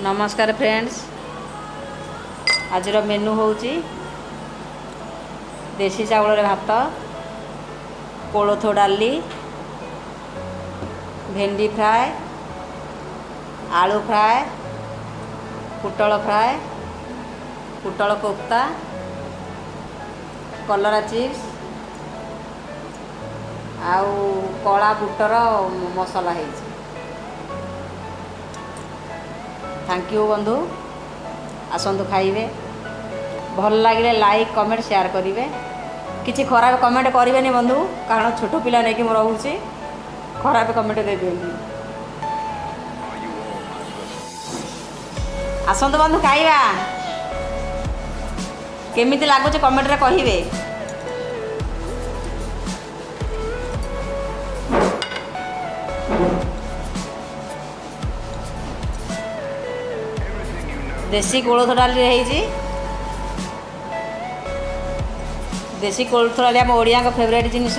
नमस्कार फ्रेंड्स, आज मेनू हूँ देसी चावल भात, कोलथ डाली, भेंडी फ्राए, आलू फ्राए, पुटल फ्राए, पुटल कोफ्ता, कलरा चिप्स आउ कला बुटर मसला है। थैंक यू बंधु, आसतु खाइबे। भल लगे लाइक कमेंट शेयर करेंगे। किसी खराब कमेंट करेंगे बंधु, कारण छोट पिला नहीं कि रोचे खराब कमेंट दे दिखाँ। आसतु बंधु खाइबा, केमिति लगुच कमेंट रे कहिबे। देसी कोलथ डाली है, देसी कोलथ डाली आम ओडिया फेवरेट जिनिस।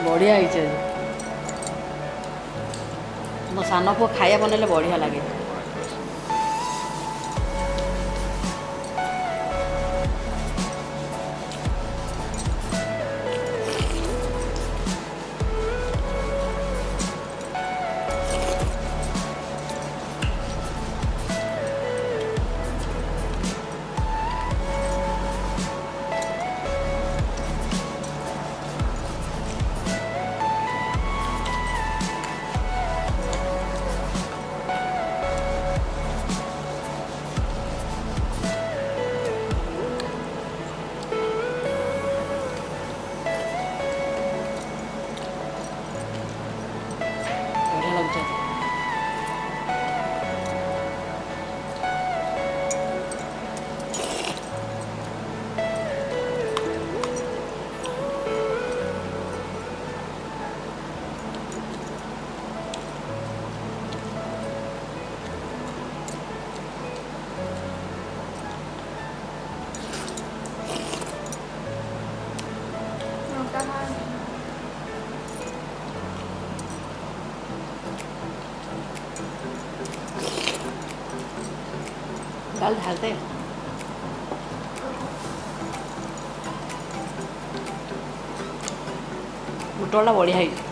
बढ़िया मो सान पु खाया बनले बढ़िया लगे। दाल ढालते बुटला बढ़िया है।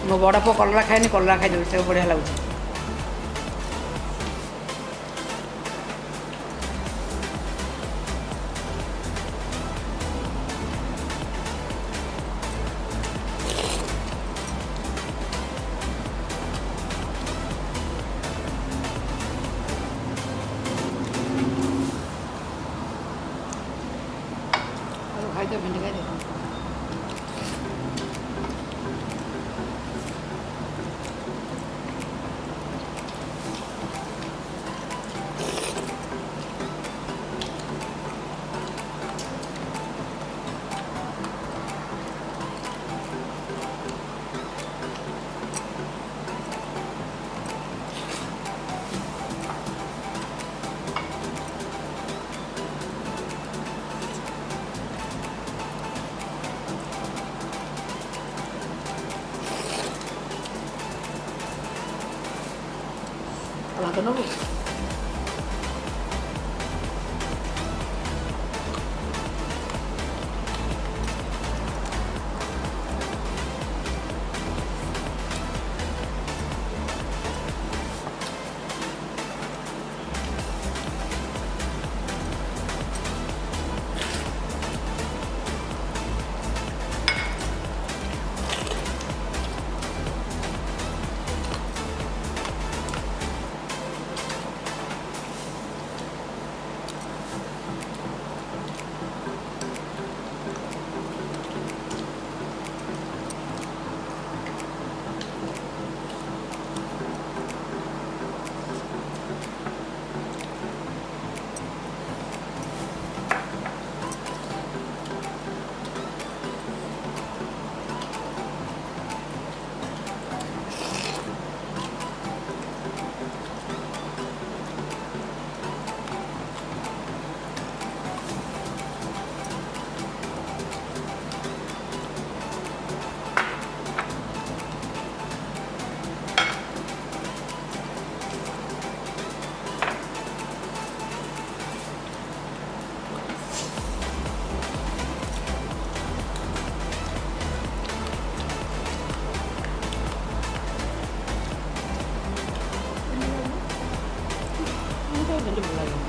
ମୋ ବଡ଼ ପୁଅ କଲରା ଖାଏନି, କଲରା ଖାଇଦେଉଛି, ତାକୁ ବଢ଼ିଆ ଲାଗୁଛି। ଖାଇଦିଅ, ଭେଣ୍ଡି ଖାଇଦିଅ। ଭାତ ନେବୁ? ଭେଣ୍ଡି ଭଲ ଲାଗେ।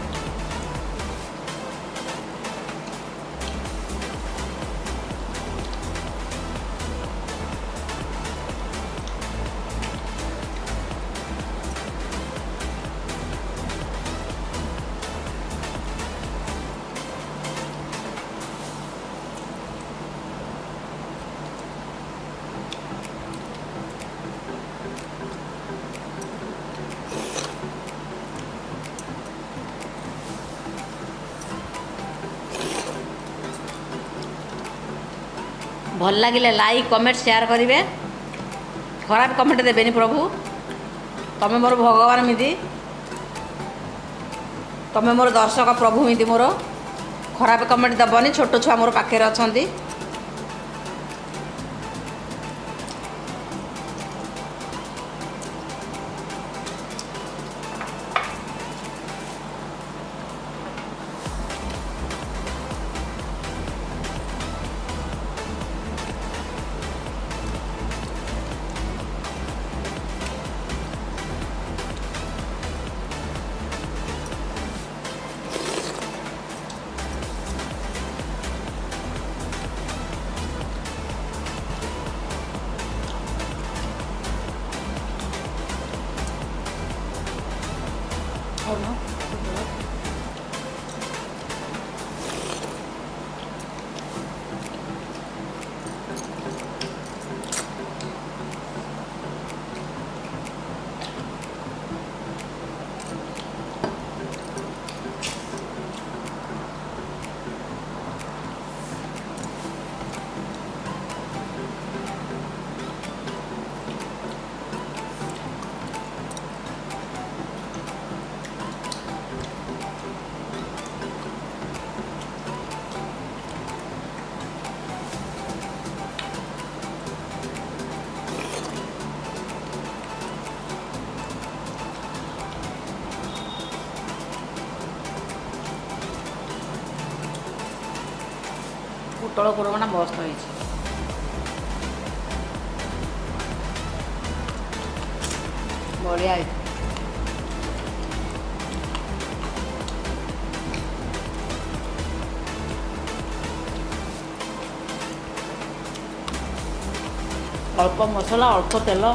ଭଲ ଲାଗିଲେ ଲାଇକ୍ କମେଣ୍ଟ ସେୟାର କରିବେ, ଖରାପ କମେଣ୍ଟ ଦେବେନି ପ୍ରଭୁ। ତମେ ମୋର ଭଗବାନ ମିଦି, ତମେ ମୋର ଦର୍ଶକ ପ୍ରଭୁ ମିଦି, ମୋର ଖରାପ କମେଣ୍ଟ ଦେବନି। ଛୋଟ ଛୁଆ ମୋର ପାଖରେ ଅଛନ୍ତି। Oh no. ପୋଟଳ କୋରମା ମସ୍ତ ହେଇଛି। ବଢ଼ିଆ ହେଇଛି। ଅଳ୍ପ ମସଲା ଅଳ୍ପ ତେଲ